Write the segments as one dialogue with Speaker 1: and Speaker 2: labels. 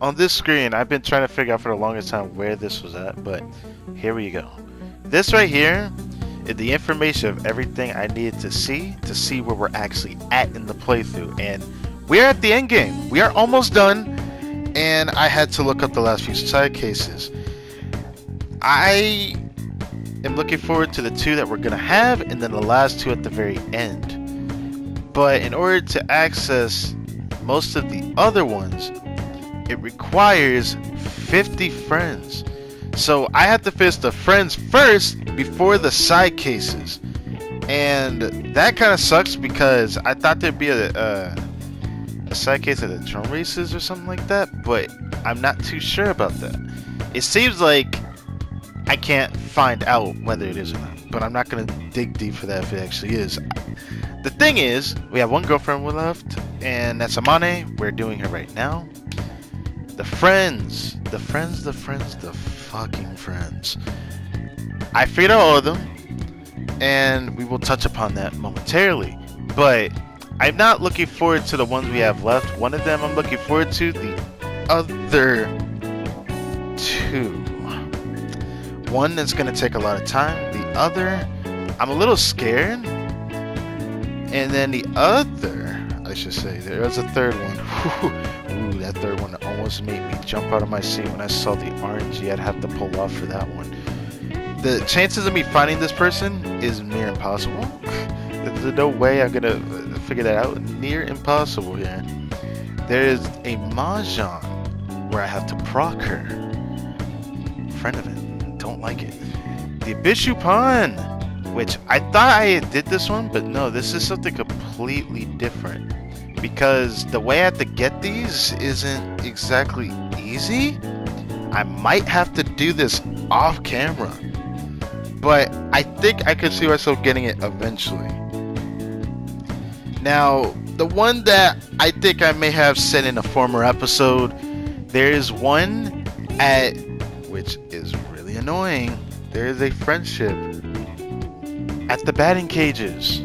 Speaker 1: on this screen, I've been trying to figure out for the longest time where this was at, but here we go. This right here is the information of everything I needed to see where we're actually at in the playthrough, and we're at the end game. We are almost done, and I had to look up the last few side cases. I am looking forward to the two that we're gonna have, and then the last two at the very end. But in order to access most of the other ones, it requires 50 friends. So I have to finish the friends first before the side cases. And that kind of sucks because I thought there'd be a side case of the drum races or something like that, but I'm not too sure about that. It seems like I can't find out whether it is or not, but I'm not going to dig deep for that if it actually is. The thing is, we have one girlfriend left, and that's Amane. We're doing her right now. The fucking friends. I figured out all of them, and we will touch upon that momentarily. But I'm not looking forward to the ones we have left. One of them I'm looking forward to, the other two. One that's going to take a lot of time. The other, I'm a little scared. And then the other, I should say, there's a third one. Ooh, that third one almost made me jump out of my seat when I saw the RNG I'd have to pull off for that one. The chances of me finding this person is near impossible. There's no way I'm gonna figure that out. Near impossible here. There is a Mahjong where I have to proc her. Friend of it. Don't like it. The Bishu Pawn, which I thought I did this one, but no, this is something completely different. Because the way I have to get these isn't exactly easy. I might have to do this off camera, but I think I could see myself getting it eventually. Now, the one that I think I may have said in a former episode, there is one at, which is really annoying, there is a friendship at the batting cages.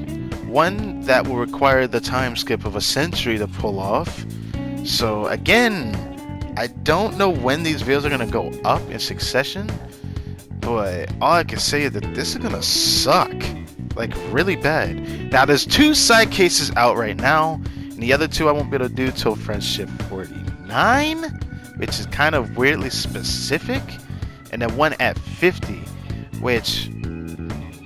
Speaker 1: One that will require the time skip of a century to pull off. So again, I don't know when these videos are going to go up in succession, but all I can say is that this is going to suck. Like, really bad. Now, there's two side cases out right now, and the other two I won't be able to do till Friendship 49, which is kind of weirdly specific, and then one at 50, which,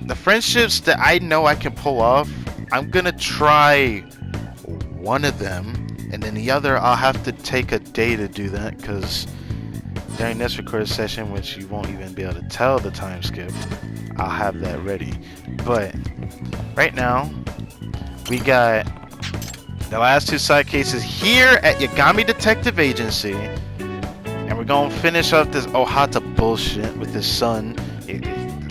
Speaker 1: the friendships that I know I can pull off, I'm gonna try one of them, and then the other I'll have to take a day to do that, because during this recorded session, which you won't even be able to tell the time skip, I'll have that ready. But right now, we got the last two side cases here at Yagami Detective Agency, and we're gonna finish up this Ohata bullshit with his son.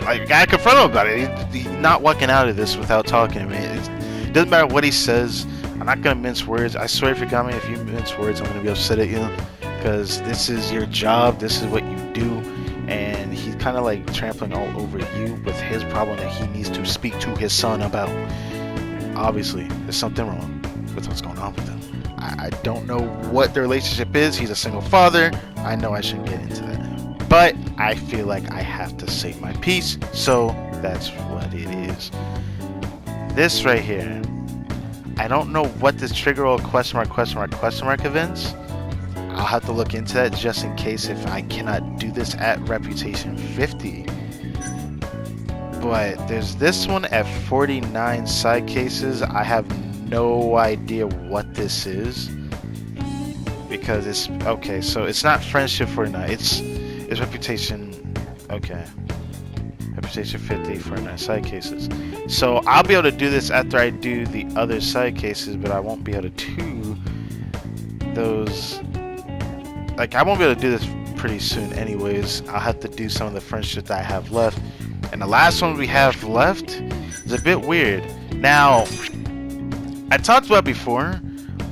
Speaker 1: I gotta confront him about it. He's not walking out of this without talking to me. It doesn't matter what he says. I'm not gonna mince words. I swear, if you got me, if you mince words, I'm gonna be upset at you, because this is your job. This is what you do, and he's kind of like trampling all over you with his problem that he needs to speak to his son about. Obviously, there's something wrong with what's going on with him. I don't know what the relationship is. He's a single father. I know I shouldn't get into that, but I feel like I have to say my piece, so that's what it is. This right here, I don't know what this trigger roll question mark events. I'll have to look into that just in case if I cannot do this at Reputation 50. But there's this one at 49 side cases. I have no idea what this is, because it's okay. So it's not Friendship 49. It's Reputation. Okay. Reputation 50 for 9 side cases. So I'll be able to do this after I do the other side cases, but I won't be able to do those. Like, I won't be able to do this pretty soon anyways. I'll have to do some of the friendships that I have left. And the last one we have left is a bit weird. Now, I talked about before,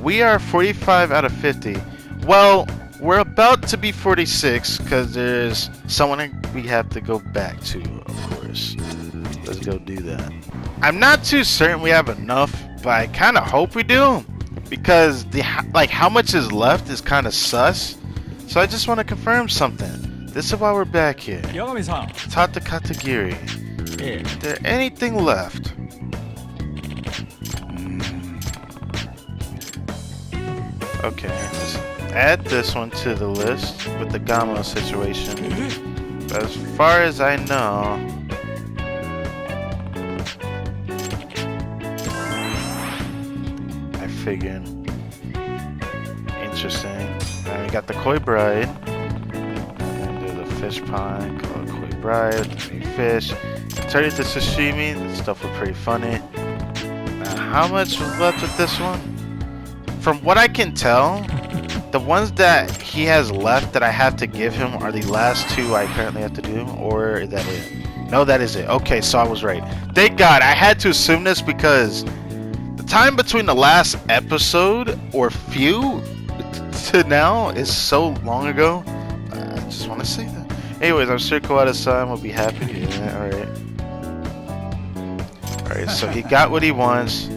Speaker 1: we are 45 out of 50. Well, we're about to be 46 because there's someone we have to go back to, of course. Let's go do that. I'm not too certain we have enough, but I kind of hope we do, because the how much is left is kind of sus. So I just want to confirm something. This is why we're back here.
Speaker 2: Yagami-san.
Speaker 1: Tata Katagiri. Is there anything left? Okay, let's add this one to the list with the Gamo situation. But as far as I know, I figured. Interesting. Now we got the Koi Bride. And do the fish pie, call it Koi Bride, the meat fish. Turn it to sashimi. That stuff was pretty funny. Now, how much was left with this one? From what I can tell, the ones that he has left that I have to give him are the last two I currently have to do, or is that it? No, that is it. Okay, so I was right. Thank God. I had to assume this because the time between the last episode or few to now is so long ago. I just want to say that. Anyways, I'm sure Kawada-san will be happy. Yeah, alright. Alright, so he got what he wants.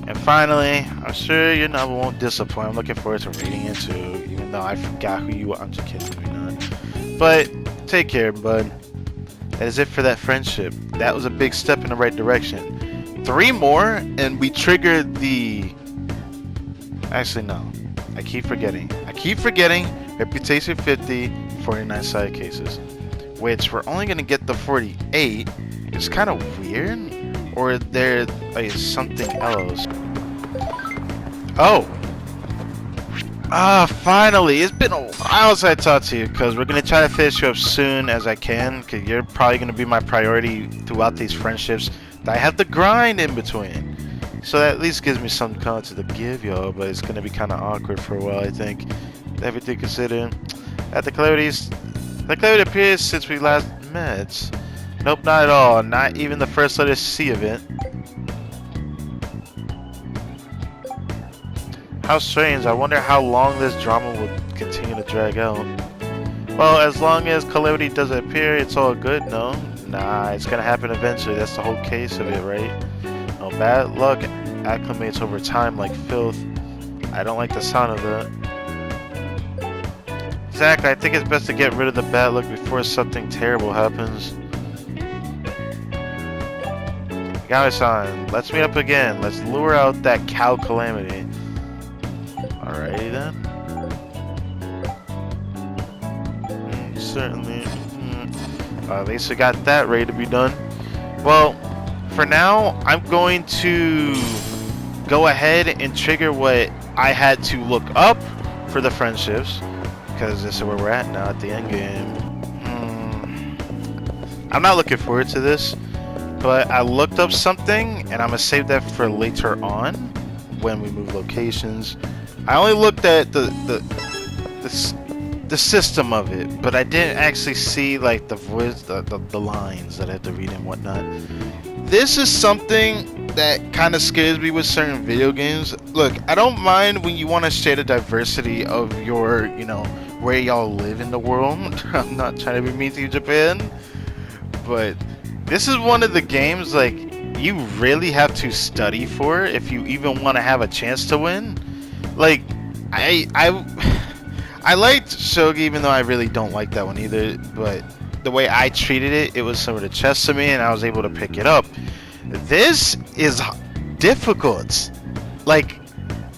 Speaker 1: And finally, I'm sure your novel won't disappoint. I'm looking forward to reading it too, even though I forgot who you are. I'm just kidding, maybe not. But take care, bud. That is it for that friendship. That was a big step in the right direction. 3 more, and we triggered the... Actually, no. I keep forgetting. Reputation 50, 49 side cases. Which we're only going to get the 48. It's kind of weird. Or there is something else. Oh! Finally! It's been a while since I talked to you, because we're going to try to finish you up soon as I can, because you're probably going to be my priority throughout these friendships that I have to grind in between. So that at least gives me some content to give y'all, but it's going to be kind of awkward for a while, I think. Everything considered. At the clarity appears since we last met. Nope, not at all. Not even the first letter C of it. How strange. I wonder how long this drama will continue to drag out. Well, as long as calamity doesn't appear, it's all good, no? Nah, it's gonna happen eventually. That's the whole case of it, right? No, bad luck acclimates over time like filth. I don't like the sound of that. Exactly. I think it's best to get rid of the bad luck before something terrible happens. Yagami-san, let's meet up again. Let's lure out that cow calamity. Alrighty then. Certainly. At least we got that ready to be done. Well, for now, I'm going to go ahead and trigger what I had to look up for the friendships. Because this is where we're at now at the end game. I'm not looking forward to this. But I looked up something, and I'm going to save that for later on when we move locations. I only looked at the system of it, but I didn't actually see like the voice, the lines that I have to read and whatnot. This is something that kind of scares me with certain video games. Look, I don't mind when you want to share the diversity of your, where y'all live in the world. I'm not trying to be mean to you, Japan, but this is one of the games like you really have to study for if you even want to have a chance to win. Like I liked Shogi, even though I really don't like that one either, but the way I treated it, it was sort of chess to me and I was able to pick it up. This is difficult. Like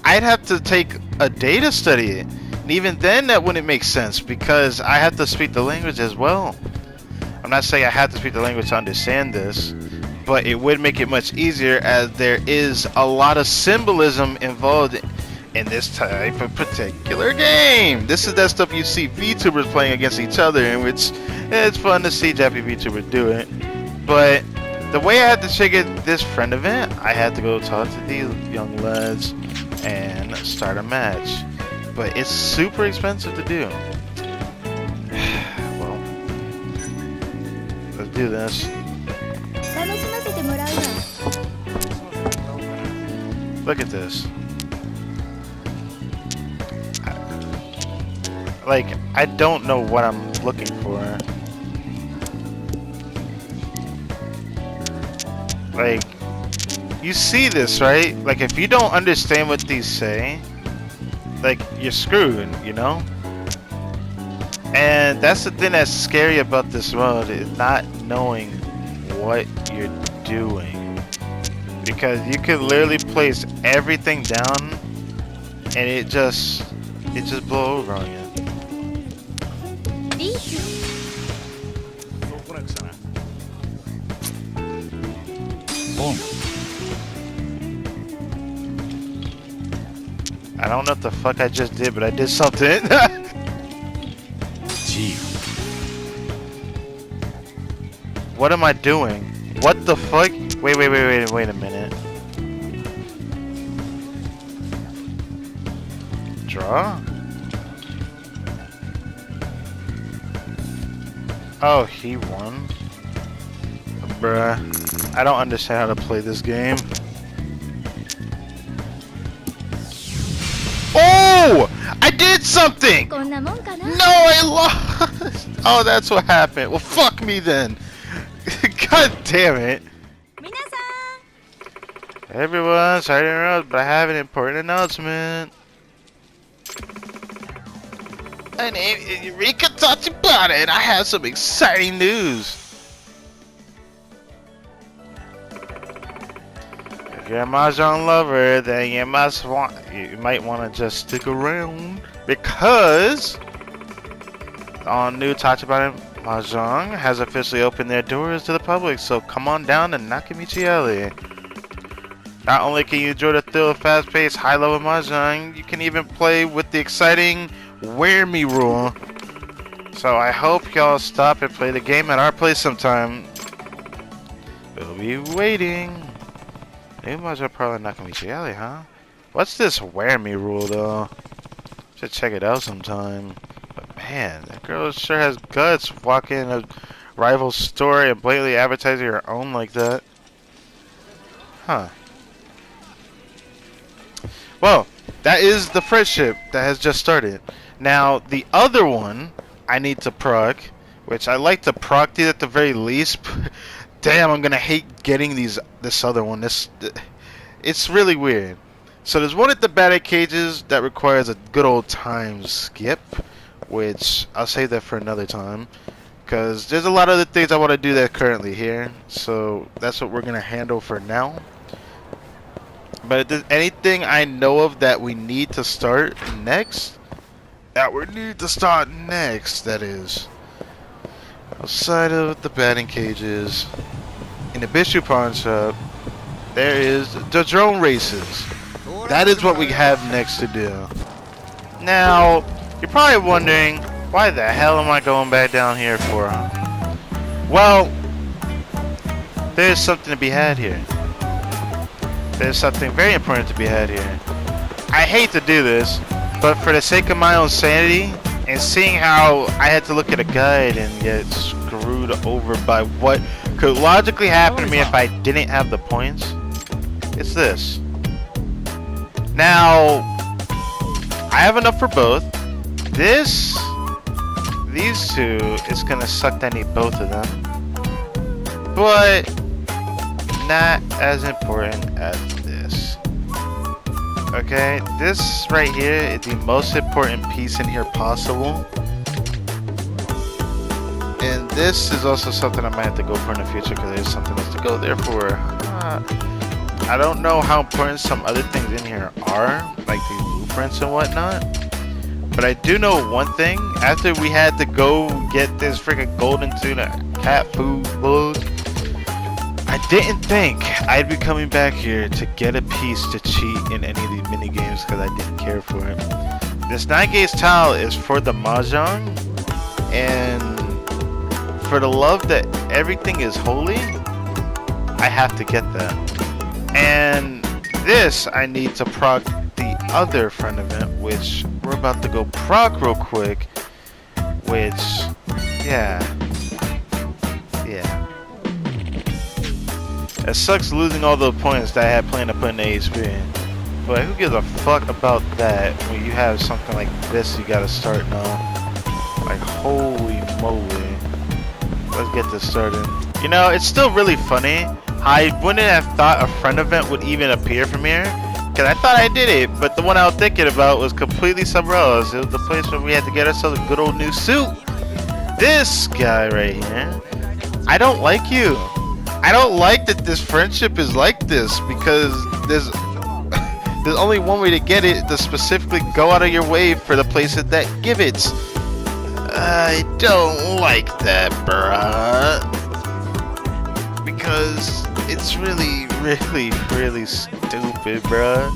Speaker 1: I'd have to take a day to study it, and even then that wouldn't make sense because I have to speak the language as well. I'm not saying I have to speak the language to understand this, but it would make it much easier as there is a lot of symbolism involved in this type of particular game. This is that stuff you see VTubers playing against each other, in which it's fun to see Japanese VTubers do it. But the way I had to trigger this friend event, I had to go talk to these young lads and start a match. But it's super expensive to do. Do this. Look at this. Like, I don't know what I'm looking for. Like, you see this, right? Like, if you don't understand what these say, like, you're screwed, And that's the thing that's scary about this mode, is not knowing what you're doing. Because you could literally place everything down and it just blow over on you.
Speaker 2: Boom.
Speaker 1: I don't know what the fuck I just did, but I did something.
Speaker 2: Gee.
Speaker 1: What am I doing? What the fuck? Wait a minute. Draw? Oh, he won. Bruh. I don't understand how to play this game. Oh! I did something! No, I lost! Oh, that's what happened. Well, fuck me then. God damn it. Everyone, sorry to interrupt, but I have an important announcement. My name is Eureka Tachibana, and I have some exciting news. If you're a Mahjong lover, then you might want to just stick around, because all new Tachibana Mahjong has officially opened their doors to the public, so come on down to Nakamichi Alley. Not only can you enjoy the thrill of fast-paced, high-level Mahjong, you can even play with the exciting Wear Me rule. So I hope y'all stop and play the game at our place sometime. We'll be waiting. New Mahjong Parlor Nakamichi Alley, huh? What's this Wear Me rule, though? Should check it out sometime. But man, that girl sure has guts walking in a rival store and blatantly advertising her own like that. Huh. Well, that is the friendship that has just started. Now, the other one I need to proc, which I like to proc these at the very least. Damn, I'm gonna hate getting this other one. It's really weird. So there's one at the battle cages that requires a good old time skip, which I'll save that for another time, because there's a lot of other things I want to do that currently here. So that's what we're gonna handle for now. But if there's anything I know of that we need to start next, that is, outside of the batting cages, in the Bishu Pawn Shop, there is the drone races. That is what we have next to do. Now, you're probably wondering, why the hell am I going back down here for? Well, there's something to be had here. There's something very important to be had here. I hate to do this, but for the sake of my own sanity, and seeing how I had to look at a guide and get screwed over by what could logically happen to me if I didn't have the points, it's this. Now, I have enough for both. These two, it's gonna suck that I need both of them. But not as important as this. Okay, this right here is the most important piece in here possible. And this is also something I might have to go for in the future, because there's something else to go there for. I don't know how important some other things in here are, like these blueprints and whatnot. But I do know one thing. After we had to go get this freaking golden tuna cat food bug, I didn't think I'd be coming back here to get a piece to cheat in any of these mini games, because I didn't care for it. This 9-gauge tile is for the Mahjong, and for the love that everything is holy, I have to get that. And this I need to proc the other friend event, which we're about to go proc real quick, which, yeah. It sucks losing all the points that I had planned to put in the HP. But who gives a fuck about that when you have something like this you gotta start now? Like, holy moly. Let's get this started. You know, it's still really funny. I wouldn't have thought a friend event would even appear from here, because I thought I did it, but the one I was thinking about was completely somewhere else. It was the place where we had to get ourselves a good old new suit. this guy right here, I don't like you. I don't like that this friendship is like this because there's only one way to get it, to specifically go out of your way for the places that give it. I don't like that, bruh. Because it's really, really, really stupid, bruh.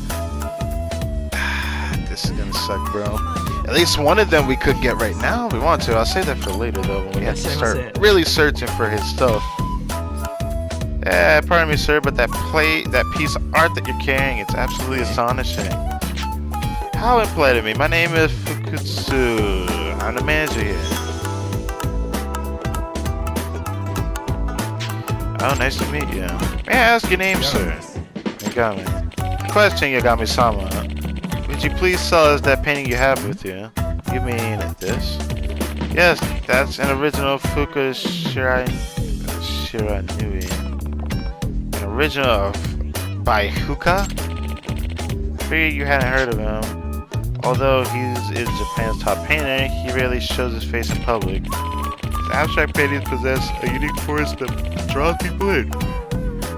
Speaker 1: This is gonna suck, bro. At least one of them we could get right now if we want to. I'll save that for later, though, when we have to start really searching for his stuff. Pardon me, sir, but that piece of art that you're carrying, it's absolutely astonishing. How impolite of me. My name is Fukutsu. I'm the manager here. Oh, nice to meet you. May I ask your name, sir? Yagami. Question, Yagami-sama. Would you please sell us that painting you have with you? You mean this? Yes, that's an original Fuka Shiranui. An original by Huka? Figured you hadn't heard of him. Although he's Japan's top painter, he rarely shows his face in public. His abstract paintings possess a unique force that draws people in,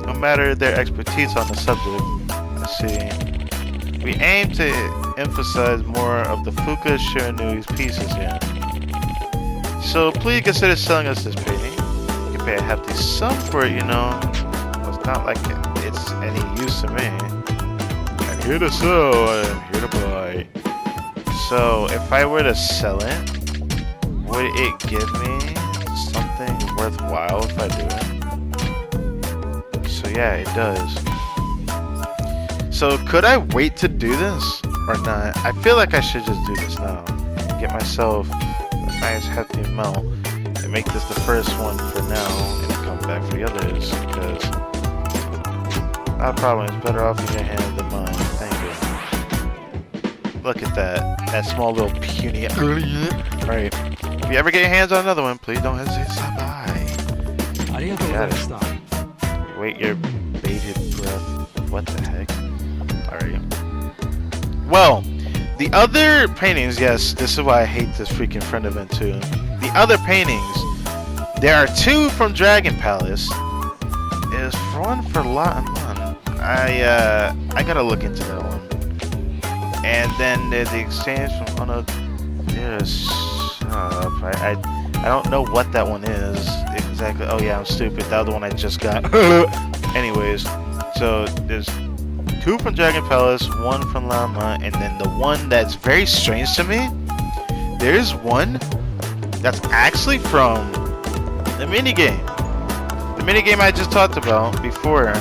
Speaker 1: no matter their expertise on the subject. I see. We aim to emphasize more of the Fuka Shiranui's pieces here. So please consider selling us this painting. You can pay a hefty sum for it, you know. Well, it's not like it's any use to me. I'm here to sell, I'm here to buy. So if I were to sell it, would it give me something worthwhile if I do it? So yeah, it does. So could I wait to do this or not? I feel like I should just do this now. Get myself a nice hefty amount and make this the first one for now and come back for the others, because no problem, it's better off in your hands than mine. Thank you. Look at that small little puny. Right. If you ever get your hands on another one, please don't hesitate to stop by. Got it. Wait your bated breath. What the heck? Alright. Well, the other paintings, yes, this is why I hate this freaking friend event too. The other paintings, there are two from Dragon Palace. There's one for Lot and Lon. I gotta look into that one. And then there's the exchange from I don't know what that one is exactly. Oh yeah, I'm stupid. The other one I just got. Anyways, so there's two from Dragon Palace, one from Lama, and then the one that's very strange to me, there's one that's actually from the minigame. The minigame I just talked about before.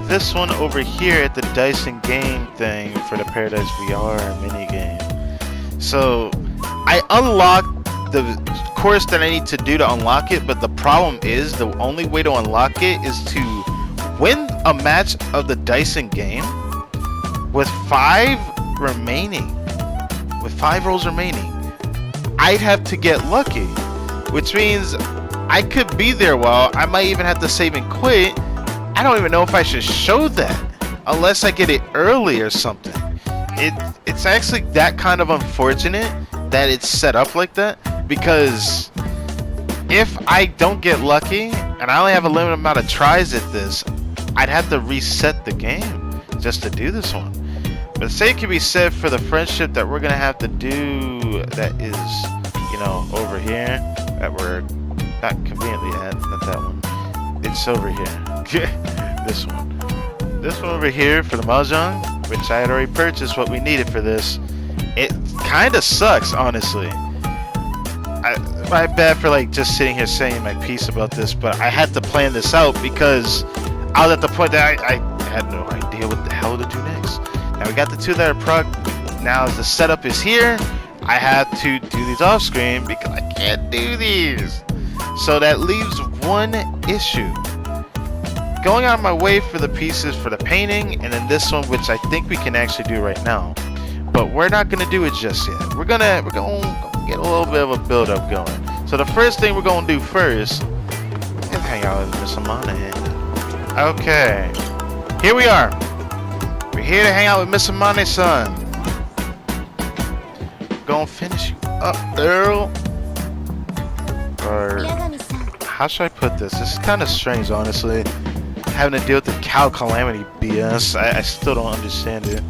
Speaker 1: This one over here at the Dyson game thing for the Paradise VR minigame. So I unlocked the course that I need to do to unlock it, but the problem is the only way to unlock it is to win a match of the Dyson game with 5 rolls remaining. I'd have to get lucky, which means I could be there while I might even have to save and quit. I don't even know if I should show that unless I get it early or something. It's actually that kind of unfortunate that it's set up like that, because if I don't get lucky and I only have a limited amount of tries at this, I'd have to reset the game just to do this one. But say it can be said for the friendship that we're gonna have to do, that is, you know, over here, that we're not conveniently at, not that one. It's over here. This one over here for the Mahjong, which I had already purchased what we needed for this. It kind of sucks, honestly. My bad for like just sitting here saying my piece about this, but I had to plan this out because I was at the point that I had no idea what the hell to do next. Now we got the two that are prog. Now as the setup is here, I have to do these off screen because I can't do these. So that leaves one issue. Going on my way for the pieces for the painting, and then this one, which I think we can actually do right now. But we're not gonna do it just yet. We're gonna get a little bit of a build up going. So the first thing we're gonna do first is hang out with Miss Amane. Okay, here we are. We're here to hang out with Miss Amane-san. Gonna finish you up, Earl. Or how should I put this? This is kind of strange, honestly. Having to deal with the cow calamity BS. I still don't understand it.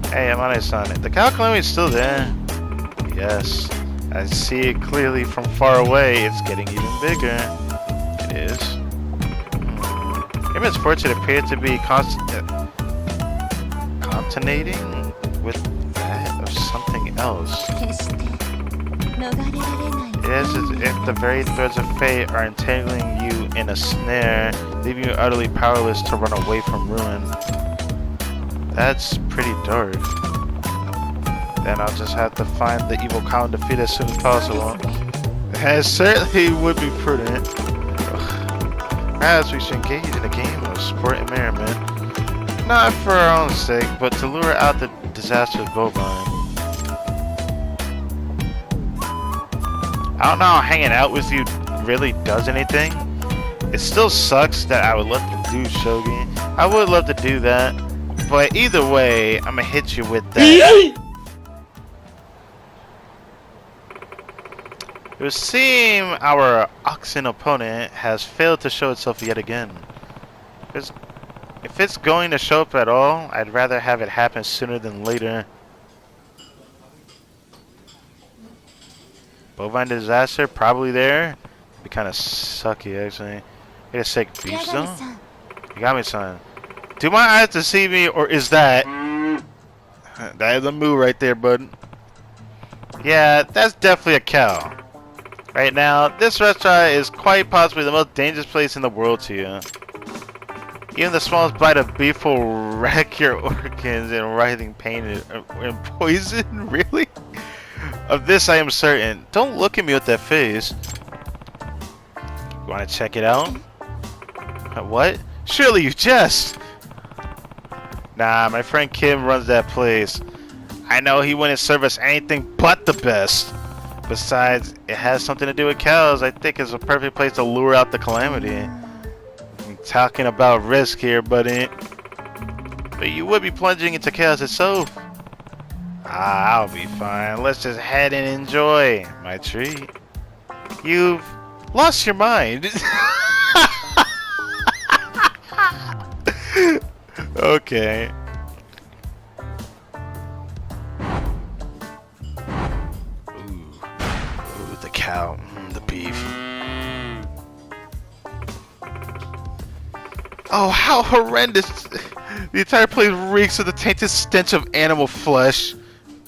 Speaker 1: Hey, Amane-san. The cow calamity is still there. Yes. I see it clearly from far away. It's getting even bigger. It is. Your misfortune appeared to be continuating with that of something else. It is as if the very threads of fate are entangling you in a snare, leaving you utterly powerless to run away from ruin. That's pretty dark. Then I'll just have to find the evil cow and defeat it as soon as possible. It certainly would be prudent. Perhaps we should engage in a game of sport and merriment. Not for our own sake, but to lure out the disastrous bovine. I don't know how hanging out with you really does anything. It still sucks that I would love to do Shogi. I would love to do that. But either way, I'm gonna hit you with that. It would seem our oxen opponent has failed to show itself yet again. If it's going to show up at all, I'd rather have it happen sooner than later. Bovine disaster, probably there. Be kind of sucky, actually. Wait a sec, beef zone? Yagami-san. Do my eyes deceive me, or is that... That is a move right there, bud. Yeah, that's definitely a cow. Right now, this restaurant is quite possibly the most dangerous place in the world to you. Even the smallest bite of beef will wreck your organs in writhing pain and poison? Really? Of this I am certain. Don't look at me with that face. You want to check it out? What? Surely you jest! Nah, my friend Kim runs that place. I know he wouldn't serve us anything but the best. Besides, it has something to do with cows. I think it's a perfect place to lure out the calamity. I'm talking about risk here, buddy. But you would be plunging into chaos itself. I'll be fine. Let's just head and enjoy my treat. You've lost your mind. Okay. Ooh, the cow, the beef. Oh, how horrendous! The entire place reeks of the tainted stench of animal flesh.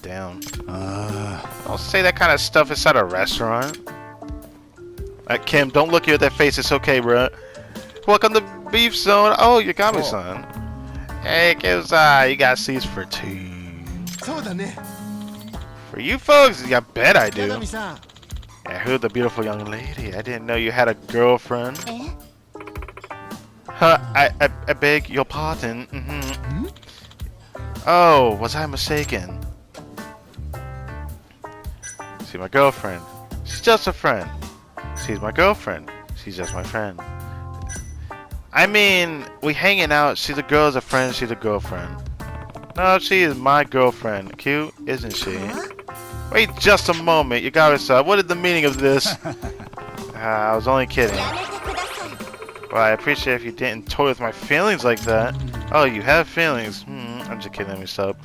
Speaker 1: Damn. Don't say that kind of stuff inside a restaurant. Kim, don't look you at that face. It's okay, bro. Welcome to Beef Zone. Oh, Yagami-san. Hey, Yakuza, you got seats for two. For you folks, I bet I do. And who the beautiful young lady? I didn't know you had a girlfriend. Huh, I beg your pardon. Oh, was I mistaken? See, my girlfriend. She's just a friend. She's my girlfriend. She's just my friend. I mean, we hanging out. She's a girl as a friend. She's a girlfriend. No, she is my girlfriend. Cute, isn't she? Wait just a moment. You got us. What is the meaning of this? I was only kidding. Well, I appreciate if you didn't toy with my feelings like that. Oh, you have feelings? I'm just kidding. Let me stop.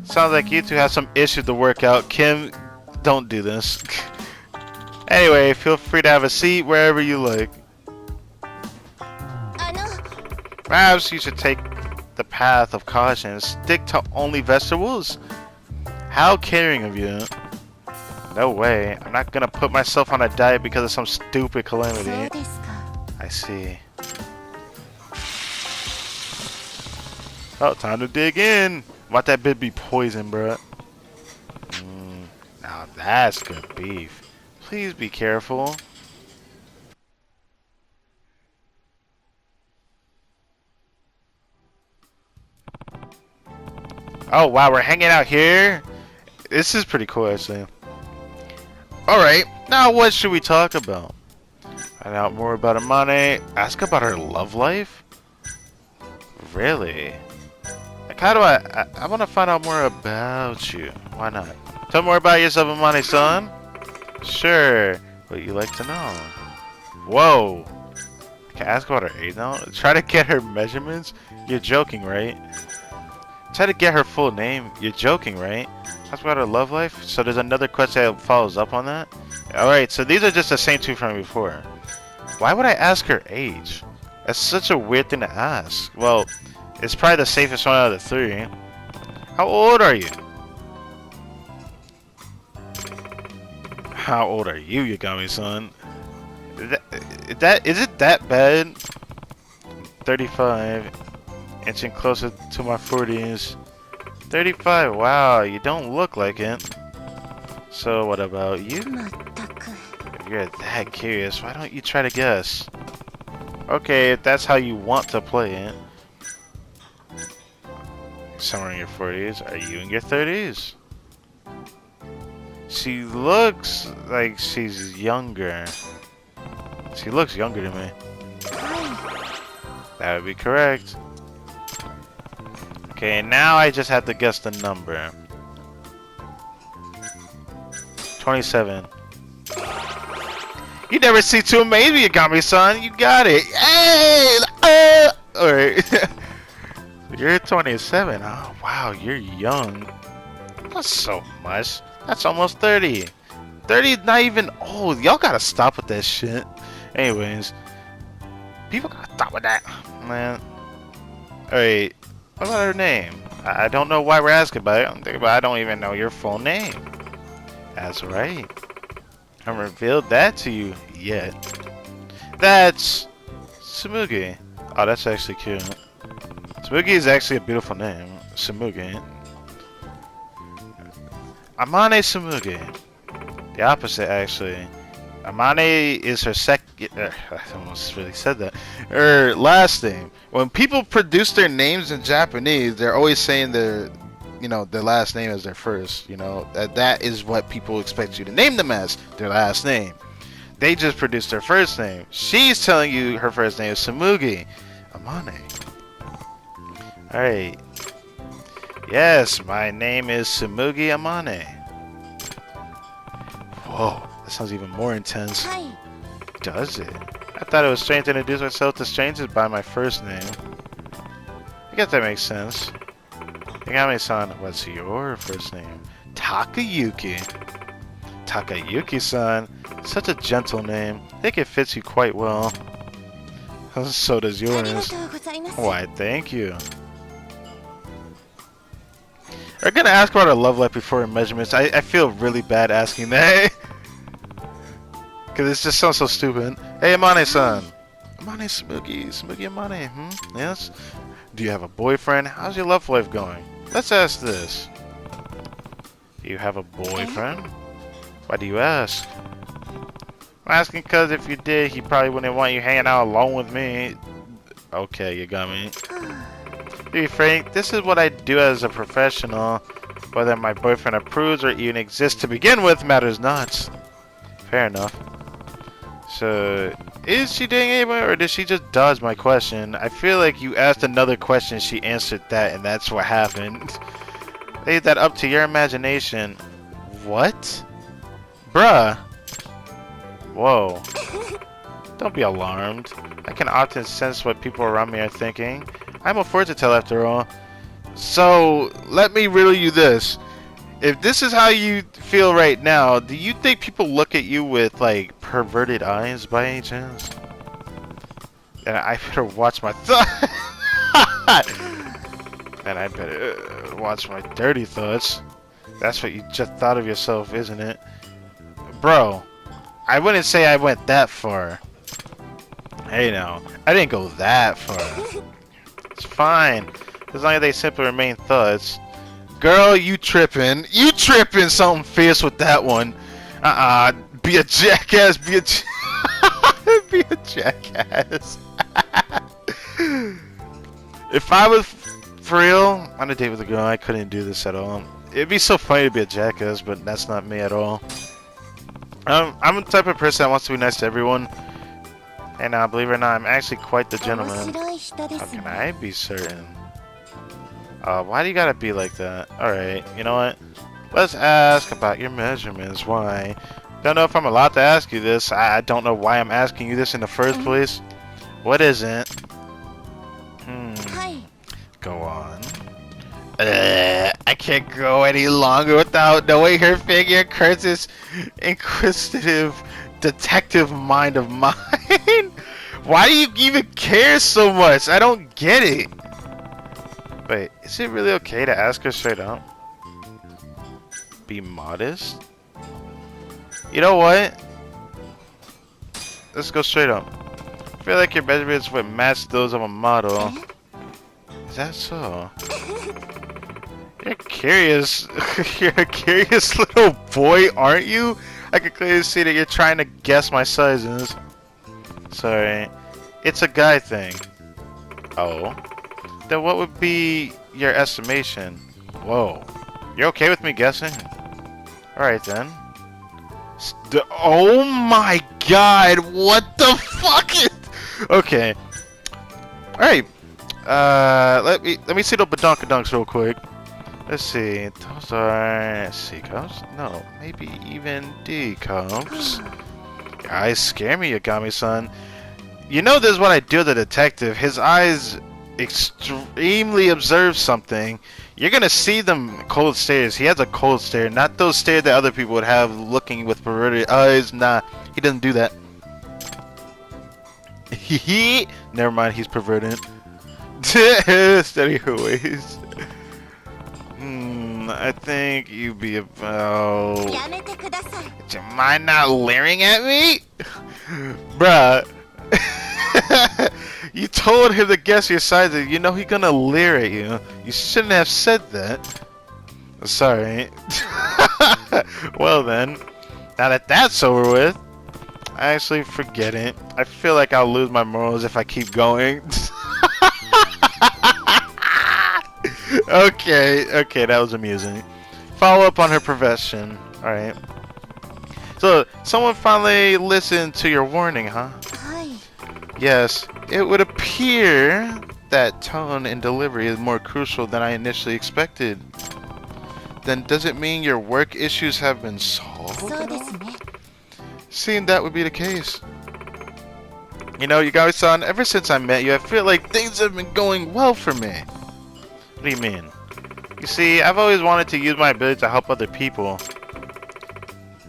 Speaker 1: Sounds like you two have some issues to work out. Kim, don't do this. Anyway, feel free to have a seat wherever you like. Perhaps you should take the path of caution and stick to only vegetables? How caring of you. No way. I'm not gonna put myself on a diet because of some stupid calamity. I see. Oh, time to dig in. Might that bit be poison, bruh? Now that's good beef. Please be careful. Oh wow, we're hanging out here? This is pretty cool actually. Alright, now what should we talk about? Find out more about Amane. Ask about her love life? Really? Like, how do I want to find out more about you. Why not? Tell me more about yourself, Amane-san. Sure. What you like to know? Whoa. Can I ask about her age now? Try to get her measurements? You're joking, right? Try to get her full name? You're joking, right? Ask about her love life? So there's another question that follows up on that? Alright, so these are just the same two from before. Why would I ask her age? That's such a weird thing to ask. Well, it's probably the safest one out of the three. How old are you? How old are you, Yagami-san? Is it that bad? 35, inching closer to my 40s. 35, wow, you don't look like it. So what about you? If you're that curious, why don't you try to guess? Okay, if that's how you want to play it. Somewhere in your 40s, are you in your 30s? She looks like she's younger. She looks younger to me. That would be correct. Okay, now I just have to guess the number. 27. You never see too amazing, Yagami-san. You got it. Hey! Alright. You're 27. Oh, wow, you're young. Not so much. That's almost 30. 30 is not even old. Y'all gotta stop with that shit. Anyways, people gotta stop with that, man. Alright, what about her name? I don't know why we're asking about it. I don't even know your full name. That's right. I haven't revealed that to you yet. That's Tsumugi. Oh, that's actually cute. Tsumugi is actually a beautiful name. Tsumugi. Amane Tsumugi. The opposite, actually. Amane is her I almost really said that. Her last name. When people produce their names in Japanese, they're always saying their last name as their first. That is what people expect you to name them as, their last name. They just produced their first name. She's telling you her first name is Tsumugi. Amane. Alright. Yes, my name is Tsumugi Amane. Whoa. Sounds even more intense. Does it? I thought it was strange to introduce myself to strangers by my first name. I guess that makes sense. Yagami-san, what's your first name? Takayuki. Takayuki-san. Such a gentle name. I think it fits you quite well. So does yours. Why, thank you. We're gonna ask about her love life before her measurements. I feel really bad asking that. Because it just sounds so stupid. Hey, Amane-san. Amane Tsumugi. Tsumugi Amane. Yes? Do you have a boyfriend? How's your love life going? Let's ask this. Do you have a boyfriend? Why do you ask? I'm asking because if you did, he probably wouldn't want you hanging out alone with me. Okay, you got me. To be frank, this is what I do as a professional. Whether my boyfriend approves or even exists to begin with matters not. Fair enough. So, is she dating anybody, or did she just dodge my question? I feel like you asked another question, she answered that, and that's what happened. Leave that up to your imagination. What? Bruh. Whoa. Don't be alarmed. I can often sense what people around me are thinking. I'm a fortune teller after all. So, let me riddle you this. If this is how you feel right now, do you think people look at you with, like, perverted eyes by any chance? And I better watch my and I better watch my dirty thoughts. That's what you just thought of yourself, isn't it? Bro, I wouldn't say I went that far. Hey now, I didn't go that far. It's fine, as long as they simply remain thoughts. Girl, you tripping. You tripping something fierce with that one. Be a jackass. Be a be a jackass. If I was for real on a date with a girl, I couldn't do this at all. It'd be so funny to be a jackass, but that's not me at all. I'm the type of person that wants to be nice to everyone. And believe it or not, I'm actually quite the gentleman. How can I be certain? Why do you gotta be like that? Alright, you know what? Let's ask about your measurements. Why? Don't know if I'm allowed to ask you this. I don't know why I'm asking you this in the first place. What is it? Go on. I can't go any longer without knowing her figure. Curtis, inquisitive detective mind of mine. Why do you even care so much? I don't get it. Wait, is it really okay to ask her straight out? Be modest? You know what? Let's go straight up. I feel like your measurements would match those of a model. Is that so? You're curious. You're a curious little boy, aren't you? I can clearly see that you're trying to guess my sizes. Sorry. It's a guy thing. Oh. Then what would be your estimation? Whoa. You're okay with me guessing? Alright then. Oh my god, what the fuck is... Okay. Alright. Let me see the badonkadunks real quick. Let's see. Those are C cups? No, maybe even D cups. Your eyes scare me, Yagami-san. You know this is what I do to the detective. His eyes extremely observe something. You're gonna see them cold stares. He has a cold stare, not those stares that other people would have looking with perverted eyes. Nah, he doesn't do that. Never mind, he's perverted. Steady her ways. I think you be about... Do you mind not leering at me? Bruh. You told him to guess your size. You know he's gonna leer at you. You shouldn't have said that. Sorry. Well then, now that that's over with, I actually forget it. I feel like I'll lose my morals if I keep going. Okay, that was amusing. Follow up on her profession. Alright. So, someone finally listened to your warning, huh? Yes, it would appear that tone and delivery is more crucial than I initially expected. Then does it mean your work issues have been solved? Seeing that would be the case. You know, Yagami-san, ever since I met you, I feel like things have been going well for me. What do you mean? You see, I've always wanted to use my ability to help other people.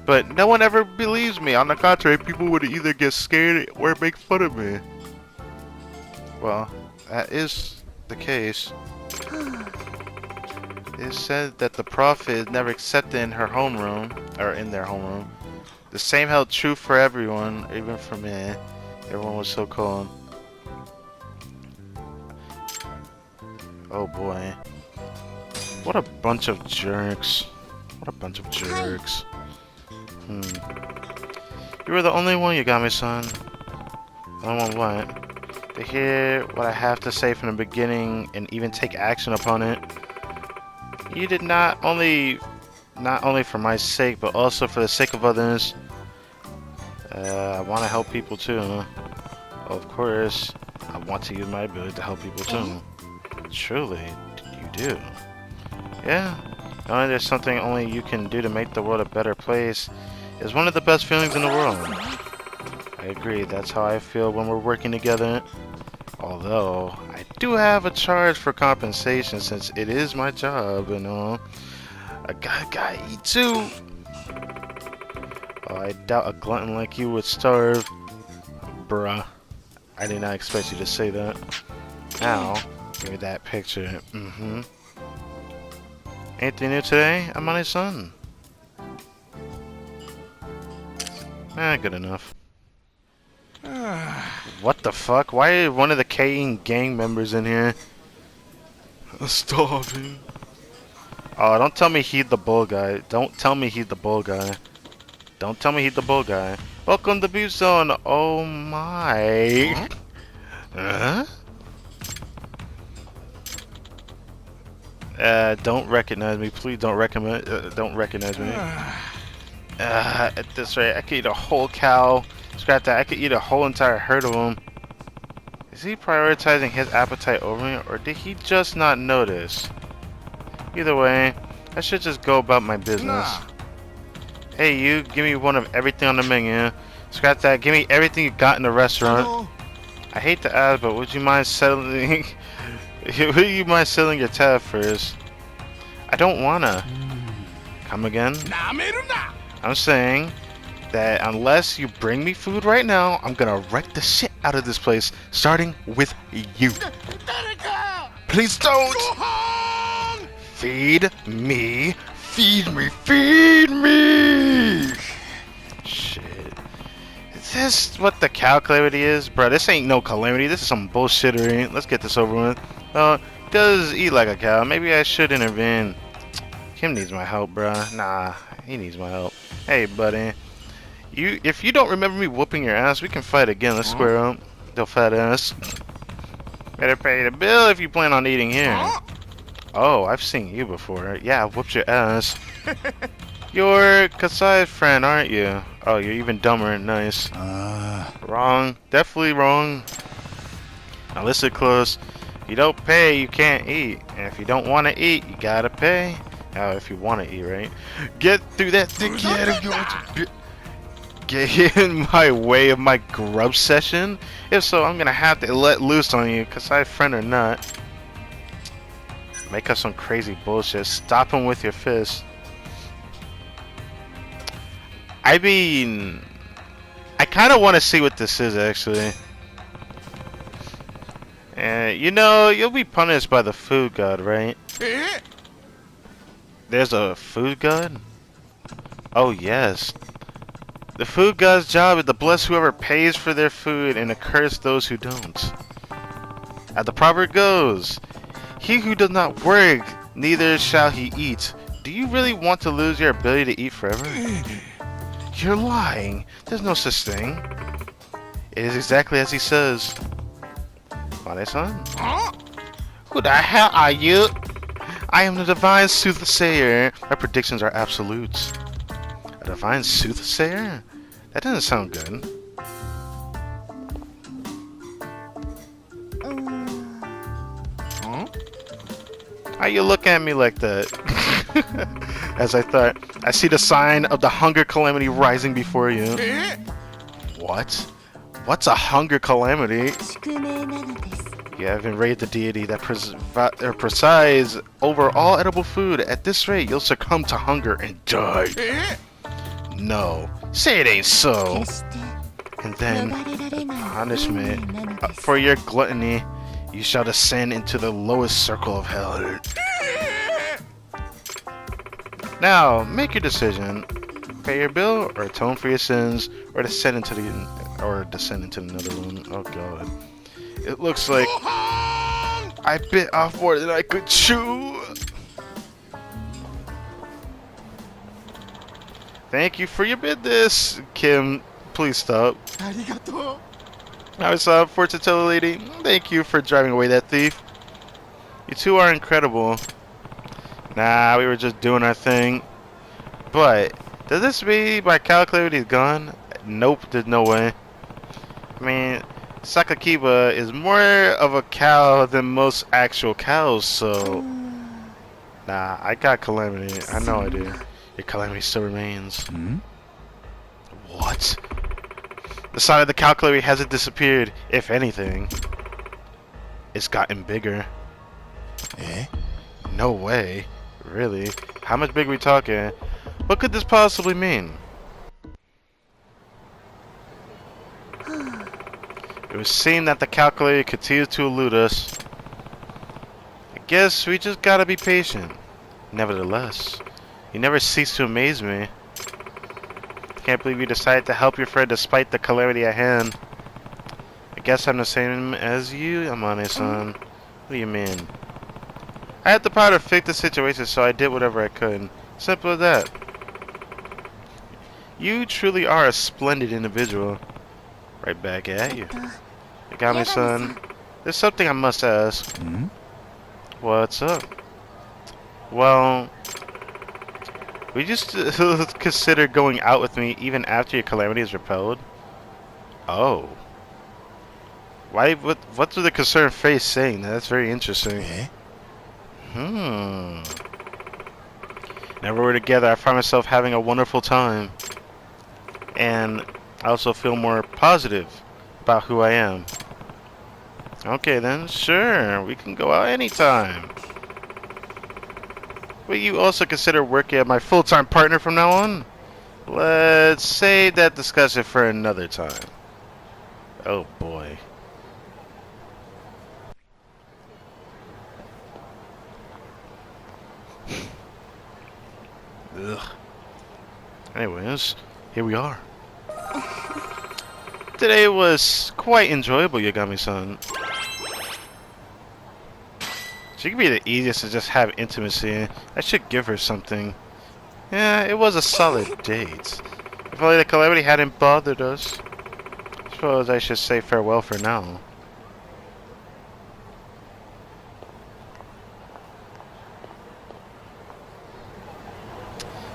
Speaker 1: But no one ever believes me. On the contrary, people would either get scared or make fun of me. Well, that is the case. It is said that the prophet is never accepted in her homeroom, or in their homeroom. The same held true for everyone, even for me. Everyone was so cold. Oh boy. What a bunch of jerks. What a bunch of jerks. You were the only one, Yagami-san. Only one what? To hear what I have to say from the beginning and even take action upon it. You did not only for my sake, but also for the sake of others. I want to help people too. Of course, I want to use my ability to help people too. Truly, you do. Yeah, knowing there's something only you can do to make the world a better place is one of the best feelings in the world. I agree, that's how I feel when we're working together. Although, I do have a charge for compensation since it is my job, you know. I gotta eat too. Oh, I doubt a glutton like you would starve. Bruh. I did not expect you to say that. Now, give me that picture. Anything new today, Amane-san? Good enough. What the fuck? Why is one of the Kane gang members in here? Starving. Oh, don't tell me he's the bull guy. Don't tell me he's the bull guy. Don't tell me he's the bull guy. Welcome to Beef Zone. Oh my. Huh? Don't recognize me. Please don't recognize me. At this rate, I could eat a whole cow. Scrap that. I could eat a whole entire herd of them. Is he prioritizing his appetite over me, or did he just not notice? Either way, I should just go about my business. Hey, you, give me one of everything on the menu. Scrap that. Give me everything you got in the restaurant. I hate to ask, but would you mind settling? Would you mind settling your tab first? I don't wanna. Come again? I'm saying that unless you bring me food right now, I'm gonna wreck the shit out of this place, starting with you. Please don't! Feed me! Feed me! Feed me! Shit. Is this what the cow calamity is? Bro, this ain't no calamity. This is some bullshittery. Let's get this over with. Does eat like a cow. Maybe I should intervene. Kim needs my help, bruh. Nah, he needs my help. Hey, buddy. If you don't remember me whooping your ass, we can fight again. Let's square up. Little fat ass. Better pay the bill if you plan on eating here. Oh, I've seen you before. Yeah, I've whooped your ass. You're Kasai's friend, aren't you? Oh, you're even dumber. Nice. Wrong. Definitely wrong. Now listen close. If you don't pay, you can't eat. And if you don't want to eat, you gotta pay. If you want to eat, right? Get through that thing. Get in my way of my grub session? If so, I'm gonna have to let loose on you, Kasai's friend or not. Make up some crazy bullshit. Stop him with your fist. I mean, I kind of want to see what this is, actually. You know, you'll be punished by the food god, right? There's a food god? Oh, yes. The food god's job is to bless whoever pays for their food and to curse those who don't. As the proverb goes, he who does not work, neither shall he eat. Do you really want to lose your ability to eat forever? You're lying. There's no such thing. It is exactly as he says. Wane-san? Who the hell are you? I am the divine soothsayer. My predictions are absolute. A divine soothsayer? That doesn't sound good. Why you look at me like that? As I thought, I see the sign of the hunger calamity rising before you. What? What's a hunger calamity? You have invaded the deity that presides over all edible food. At this rate, you'll succumb to hunger and die. No, say it ain't so. And then, punishment for your gluttony, you shall descend into the lowest circle of hell. Now, make your decision. Pay your bill, or atone for your sins, or descend into another one. Oh god. It looks like I bit off more than I could chew. Thank you for your business, Kim. Please stop. I saw fortune teller lady. Thank you for driving away that thief. You two are incredible. Nah, we were just doing our thing. But does this mean my cow calamity is gone? Nope, there's no way. I mean, Sakakiba is more of a cow than most actual cows, so nah, I got calamity. I know I do. Your calamity still remains. What? The side of the cow calamity hasn't disappeared. If anything, it's gotten bigger. Eh? No way. Really? How much bigger are we talking? What could this possibly mean? It would seem that the calculator continues to elude us. I guess we just gotta be patient. Nevertheless, you never cease to amaze me. Can't believe you decided to help your friend despite the calamity at hand. I guess I'm the same as you, Amane-san. What do you mean? I had the power to fix the situation, so I did whatever I could. Simple as that. You truly are a splendid individual. Right back at you. Yagami-san, there's something I must ask. What's up? Well, would you still consider going out with me even after your calamity is repelled? Oh. Why? What's with the concerned face saying that? That's very interesting. Whenever we're together, I find myself having a wonderful time. And I also feel more positive about who I am. Okay then, sure, we can go out anytime. Will you also consider working as my full-time partner from now on? Let's save that discussion for another time. Oh boy. Ugh. Anyways, here we are. Today was quite enjoyable, Yagami-san. She could be the easiest to just have intimacy. I should give her something. Yeah, it was a solid date. If only the calamity hadn't bothered us. Suppose I should say farewell for now.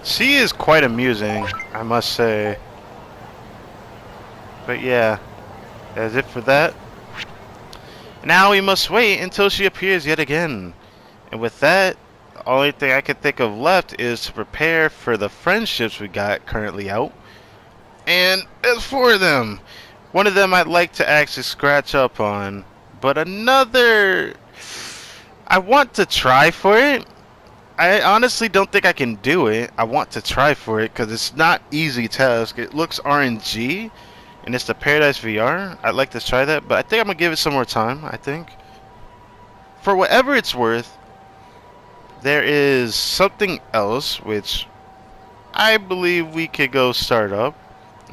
Speaker 1: She is quite amusing, I must say. But yeah, that's it for that. Now we must wait until she appears yet again. And with that, the only thing I can think of left is to prepare for the friendships we got currently out. And as for them, one of them I'd like to actually scratch up on, but another, I want to try for it. I honestly don't think I can do it. I want to try for it because it's not easy task. It looks RNG. And it's the Paradise VR. I'd like to try that, but I think I'm going to give it some more time, I think. For whatever it's worth, there is something else which I believe we could go start up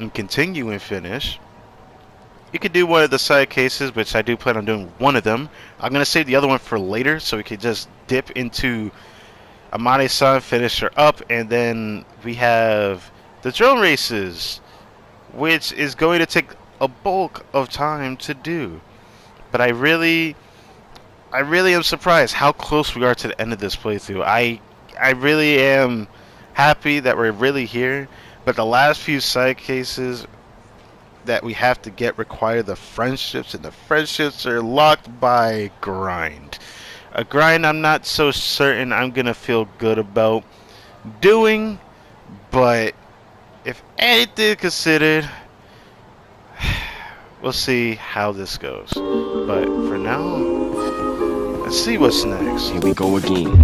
Speaker 1: and continue and finish. You could do one of the side cases, which I do plan on doing one of them. I'm going to save the other one for later, so we could just dip into Amane-san, finish her up, and then we have the drone races, which is going to take a bulk of time to do. But I really am surprised how close we are to the end of this playthrough. I really am happy that we're really here, but the last few side cases that we have to get require the friendships, and the friendships are locked by grind. A grind I'm not so certain I'm gonna feel good about doing, but if anything considered, we'll see how this goes. But for now, let's see what's next.
Speaker 3: Here we go again.